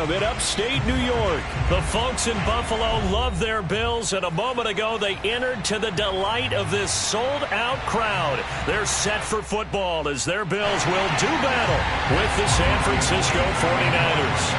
Stadium in upstate New York. The folks in Buffalo love their Bills, and a moment ago they entered to the delight of this sold-out crowd. They're set for football as their Bills will do battle with the San Francisco 49ers.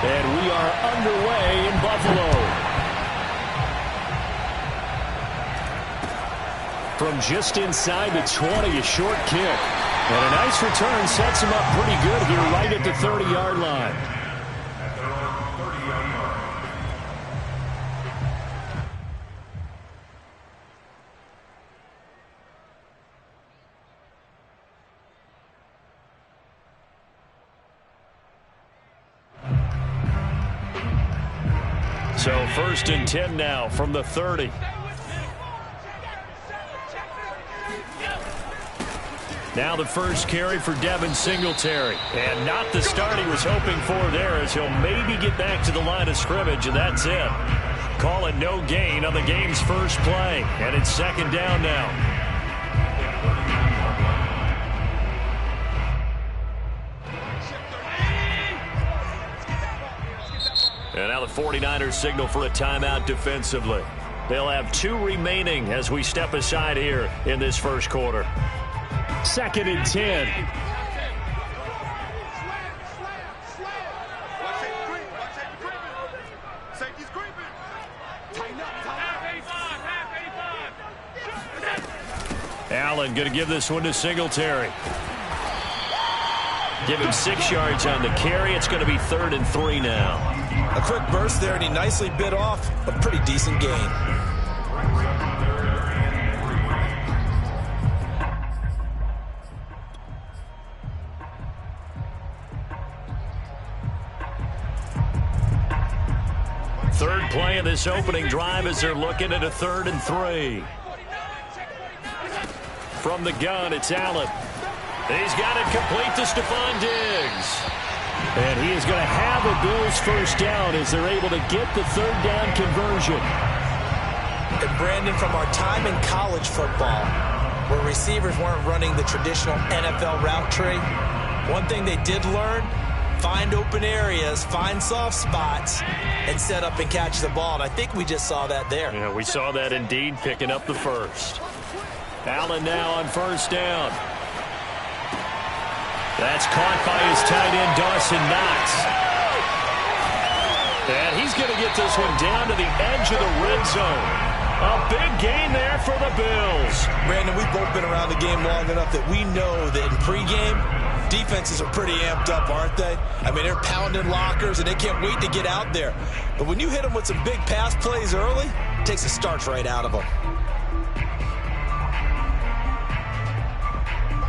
And we are underway in Buffalo. From just inside the 20, a short kick. And a nice return sets him up pretty good here right at the 30-yard line. So 1st and 10 now from the 30. Now the first carry for Devin Singletary. And not the start he was hoping for there, as he'll maybe get back to the line of scrimmage, and that's it. Call it no gain on the game's first play. And it's 2nd down now. And now the 49ers signal for a timeout defensively. They'll have 2 remaining as we step aside here in this first quarter. 2nd and 10. Allen going to give this one to Singletary. Give him 6 yards on the carry. It's going to be 3rd and 3 now. A quick burst there, and he nicely bit off a pretty decent gain. Third play of this opening drive as they're looking at a 3rd and 3. From the gun, it's Allen. He's got it complete to Stephon Diggs. And he is going to have a Bills first down as they're able to get the 3rd down conversion. And Brandon, from our time in college football, where receivers weren't running the traditional NFL route tree, one thing they did learn: find open areas, find soft spots, and set up and catch the ball. And I think we just saw that there. Yeah, we saw that indeed, picking up the first. Allen now on 1st down. That's caught by his tight end, Dawson Knox. And he's going to get this one down to the edge of the red zone. A big gain there for the Bills. Brandon, we've both been around the game long enough that we know that in pregame, defenses are pretty amped up, aren't they? I mean, they're pounding lockers, and they can't wait to get out there. But when you hit them with some big pass plays early, it takes the starch right out of them.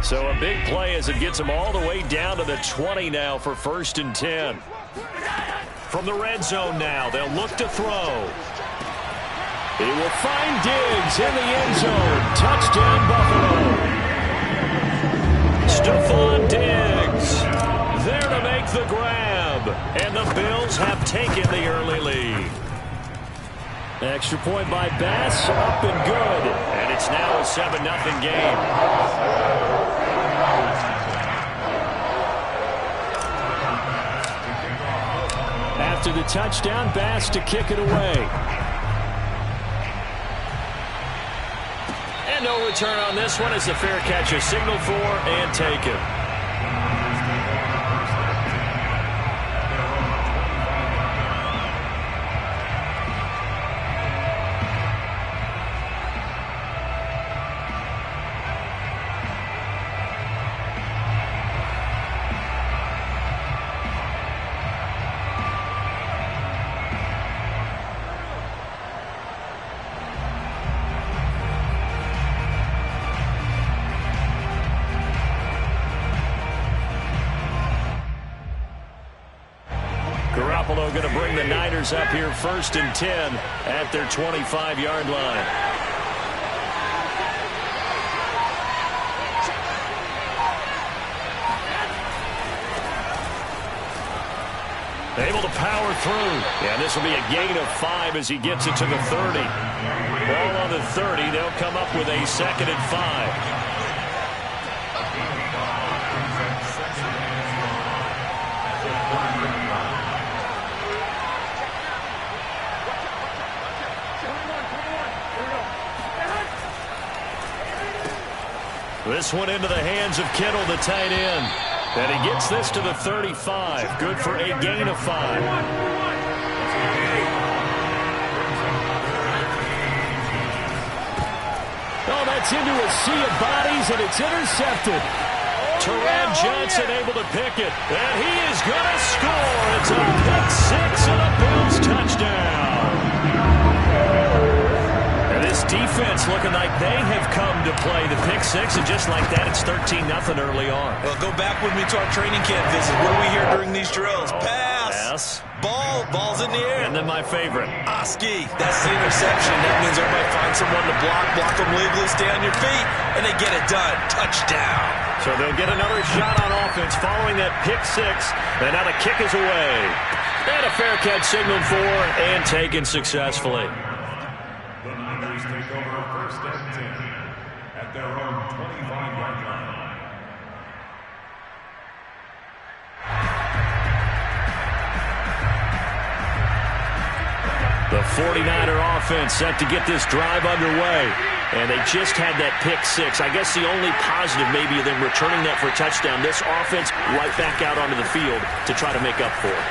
So a big play as it gets them all the way down to the 20 now for 1st and 10. From the red zone now, they'll look to throw. He will find Diggs in the end zone. Touchdown, Buffalo. Stephon Diggs there to make the grab. And the Bills have taken the early lead. Extra point by Bass, up and good. And it's now a 7-0 game. After the touchdown, Bass to kick it away. And no return on this one as the fair catch is signaled for and taken. Garoppolo going to bring the Niners up here 1st and 10 at their 25-yard line. Able to power through. And this will be a gain of 5 as he gets it to the 30. Ball on the 30. They'll come up with a 2nd and 5. This one into the hands of Kittle, the tight end. And he gets this to the 35. Good for a gain of 5. Oh, that's into a sea of bodies, and it's intercepted. Taron Johnson able to pick it. And he is going to score. It's a pick 6 and a Bills touchdown. This defense looking like they have come to play the pick 6, and just like that, it's 13-0 early on. Well, go back with me to our training camp visit. What do we hear during these drills? Pass. Ball's in the air. And then my favorite. Oski. That's the interception. That means everybody finds someone to block them legally, stay on your feet, and they get it done. Touchdown. So they'll get another shot on offense following that pick 6, and now the kick is away. And a fair catch signaled for and taken successfully. Take over 1st and 10 at their own 25-yard line. The 49er offense set to get this drive underway. And they just had that pick 6. I guess the only positive maybe of them returning that for a touchdown. This offense right back out onto the field to try to make up for it.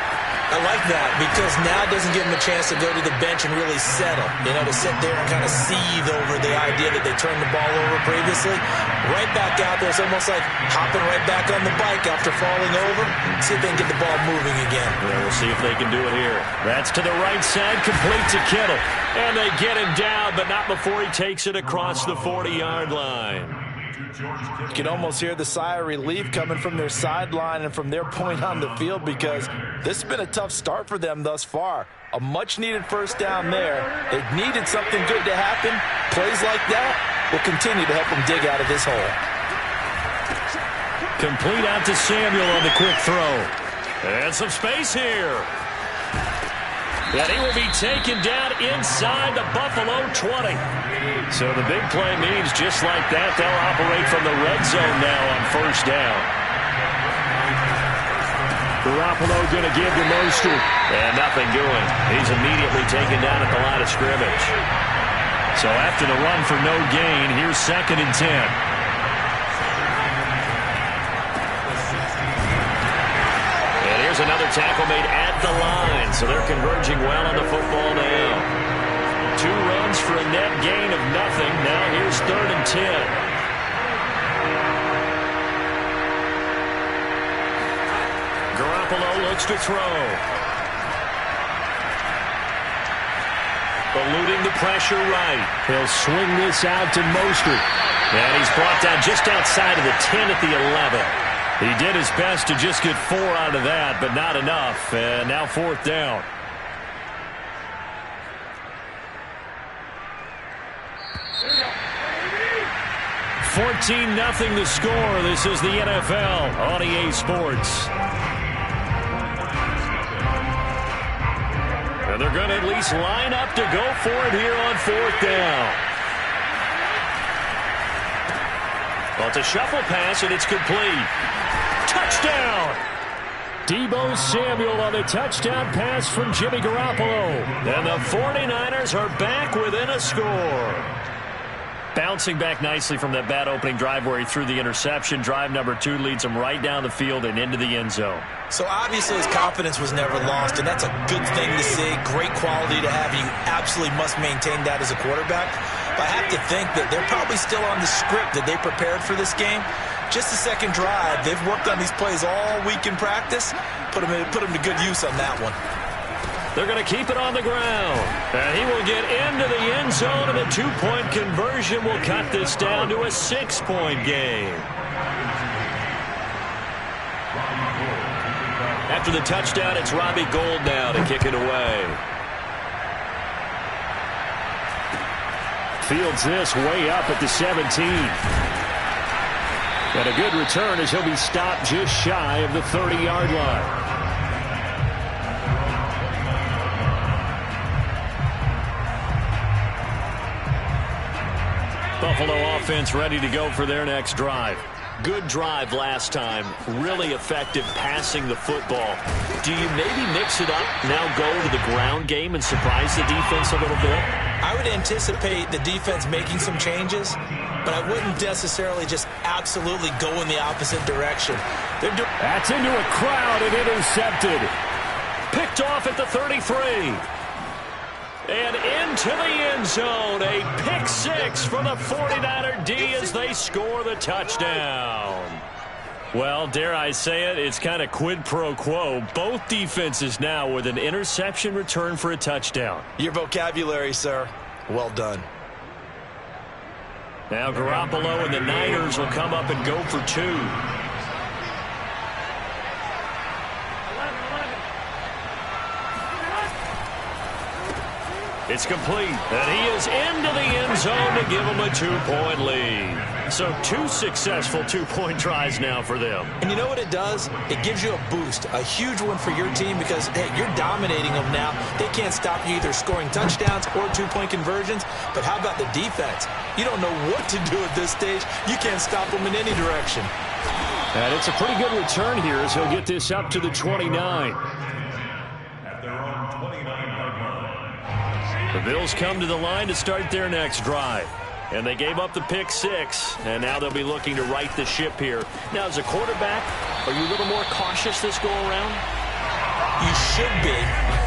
I like that because now it doesn't give them a chance to go to the bench and really settle. You know, to sit there and kind of seethe over the idea that they turned the ball over previously. Right back out there. It's almost like hopping right back on the bike after falling over. See if they can get the ball moving again. Yeah, we'll see if they can do it here. That's to the right side, complete to Kittle. And they get him down, but not before he takes it across the 40-yard line. You can almost hear the sigh of relief coming from their sideline and from their point on the field because this has been a tough start for them thus far. A much-needed first down there. They've needed something good to happen. Plays like that will continue to help them dig out of this hole. Complete out to Samuel on the quick throw. And some space here. And he will be taken down inside the Buffalo 20. So the big play means just like that, they'll operate from the red zone now on 1st down. Garoppolo going to give to Mostert. And nothing doing. He's immediately taken down at the line of scrimmage. So after the run for no gain, here's 2nd and 10. And here's another tackle made at the line. So they're converging well on the football now. 2 runs for a net gain of nothing. Now here's 3rd and 10. Garoppolo looks to throw. Eluding the pressure right. He'll swing this out to Mostert. And he's brought down just outside of the 10 at the 11. He did his best to just get 4 out of that, but not enough. And now 4th down. 14-0 the score. This is the NFL on EA Sports. And they're going to at least line up to go for it here on 4th down. Well, it's a shuffle pass, and it's complete. Touchdown! Deebo Samuel on the touchdown pass from Jimmy Garoppolo. And the 49ers are back within a score. Bouncing back nicely from that bad opening drive where he threw the interception. Drive number 2 leads him right down the field and into the end zone. So obviously his confidence was never lost, and that's a good thing to see. Great quality to have. You absolutely must maintain that as a quarterback. But I have to think that they're probably still on the script that they prepared for this game. Just the second drive. They've worked on these plays all week in practice. Put them to good use on that one. They're going to keep it on the ground. And he will get into the end zone, and the 2-point conversion will cut this down to a 6-point game. After the touchdown, it's Robbie Gould now to kick it away. Fields this way up at the 17. And a good return as he'll be stopped just shy of the 30-yard line. Buffalo offense ready to go for their next drive. Good drive last time. Really effective passing the football. Do you maybe mix it up, now go to the ground game and surprise the defense a little bit? I would anticipate the defense making some changes, but I wouldn't necessarily just absolutely go in the opposite direction. That's into a crowd and intercepted. Picked off at the 33. And into the end zone. A pick six for the 49er D as they score the touchdown. Well, dare I say it, it's kind of quid pro quo. Both defenses now with an interception return for a touchdown. Your vocabulary, sir. Well done. Now Garoppolo and the Niners will come up and go for two. It's complete, and he is into the end zone to give them a 2-point lead. So two successful two-point tries now for them. And you know what it does? It gives you a boost, a huge one for your team because, hey, you're dominating them now. They can't stop you either scoring touchdowns or two-point conversions. But how about the defense? You don't know what to do at this stage. You can't stop them in any direction. And it's a pretty good return here as he'll get this up to the 29. The Bills come to the line to start their next drive. And they gave up the pick six, and now they'll be looking to right the ship here. Now, as a quarterback, are you a little more cautious this go-around? You should be,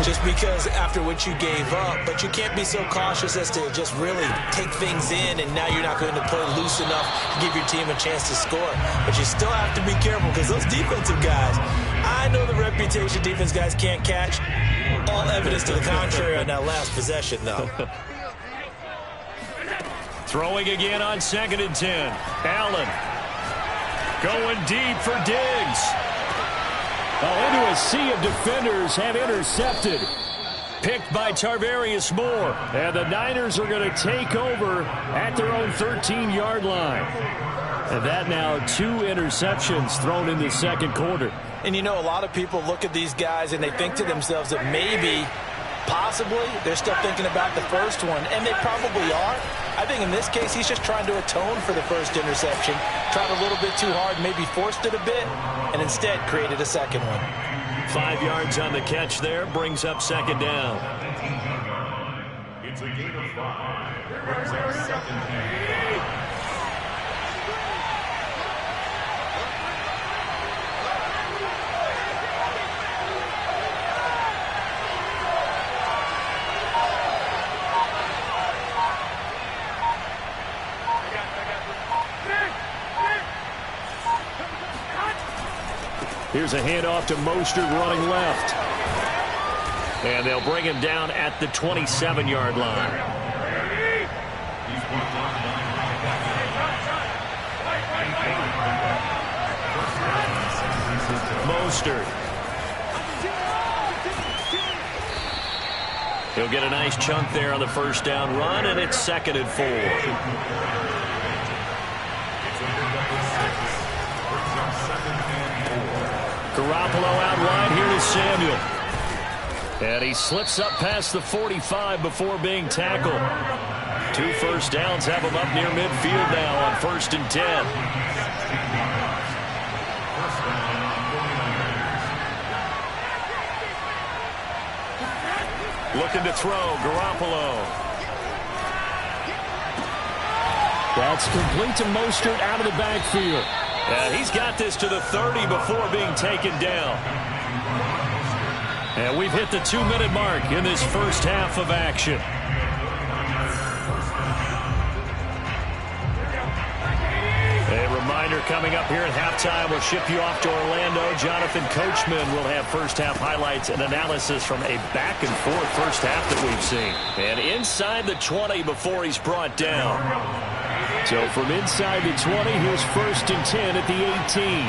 just because after what you gave up. But you can't be so cautious as to just really take things in, and now you're not going to play loose enough to give your team a chance to score. But you still have to be careful because those defensive guys, I know the reputation defense guys can't catch. All evidence to the contrary on that last possession, though. Throwing again on 2nd and 10. Allen going deep for Diggs. Into a sea of defenders have intercepted. Picked by Tarvarius Moore. And the Niners are going to take over at their own 13-yard line. And that now 2 interceptions thrown in the second quarter. And you know, a lot of people look at these guys and they think to themselves that maybe, possibly, they're still thinking about the first one. And they probably are. I think in this case, he's just trying to atone for the first interception. Tried a little bit too hard, maybe forced it a bit, and instead created a second one. 5 yards on the catch there, brings up second down. It's a gain of 5. Brings up second down. Here's a handoff to Mostert running left. And they'll bring him down at the 27-yard line. Mostert. He'll get a nice chunk there on the first down run, and it's 2nd and 4. Garoppolo out wide here to Samuel. And he slips up past the 45 before being tackled. 2 first downs have him up near midfield now on 1st and 10. Looking to throw, Garoppolo. That's complete to Mostert out of the backfield. And he's got this to the 30 before being taken down. And we've hit the 2-minute mark in this first half of action. A reminder coming up here at halftime, we'll ship you off to Orlando. Jonathan Coachman will have first half highlights and analysis from a back and forth first half that we've seen. And inside the 20 before he's brought down. So from inside the 20, here's 1st and 10 at the 18.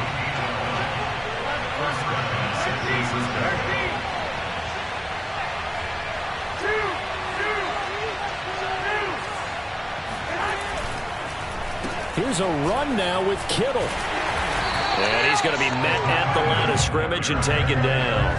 Here's a run now with Kittle. And he's going to be met at the line of scrimmage and taken down.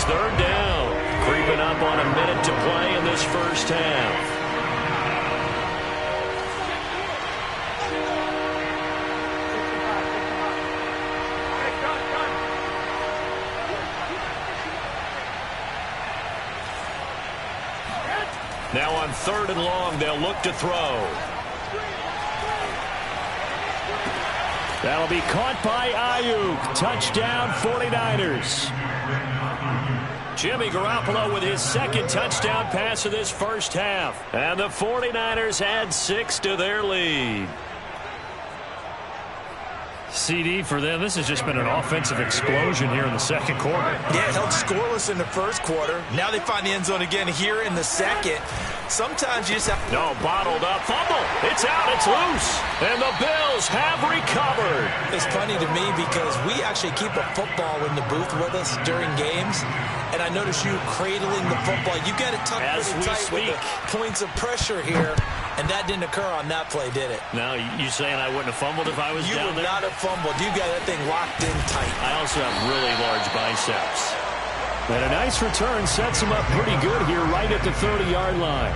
third down. Creeping up on a minute to play in this first half. Now on 3rd and long, they'll look to throw. That'll be caught by Ayuk. Touchdown, 49ers. Jimmy Garoppolo with his second touchdown pass of this first half. And the 49ers add 6 to their lead. CD for them. This has just been an offensive explosion here in the second quarter. Yeah, held scoreless in the first quarter. Now they find the end zone again here in the second. Sometimes you just have... No, bottled up. Fumble. It's out. It's loose. And the Bills have recovered. It's funny to me because we actually keep a football in the booth with us during games. And I notice you cradling the football. You got it tucked pretty tight with the points of pressure here. And that didn't occur on that play, did it? Now, you saying I wouldn't have fumbled if I was down there? You would not have fumbled. You got that thing locked in tight. I also have really large biceps. And a nice return sets him up pretty good here right at the 30-yard line.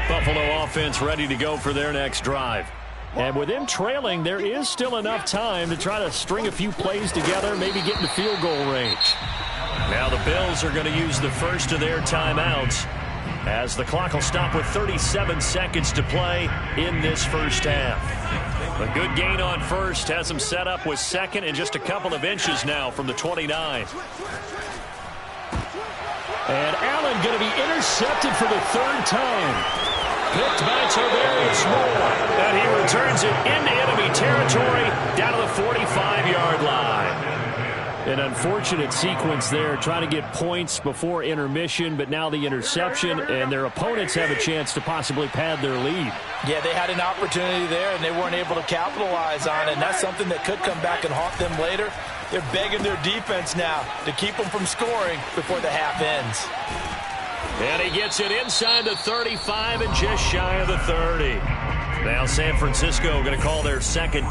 Buffalo offense ready to go for their next drive. And with them trailing, there is still enough time to try to string a few plays together, maybe get into field goal range. Now the Bills are going to use the first of their timeouts as the clock will stop with 37 seconds to play in this first half. A good gain on first has them set up with second and just a couple of inches now from the 29. And Allen going to be intercepted for the 3rd time. Picked by Tarvarius Moore. And he returns it into enemy territory down to the 45-yard line. An unfortunate sequence there, trying to get points before intermission, but now the interception, and their opponents have a chance to possibly pad their lead. Yeah, they had an opportunity there, and they weren't able to capitalize on it, and that's something that could come back and haunt them later. They're begging their defense now to keep them from scoring before the half ends. And he gets it inside the 35 and just shy of the 30. Now San Francisco going to call their second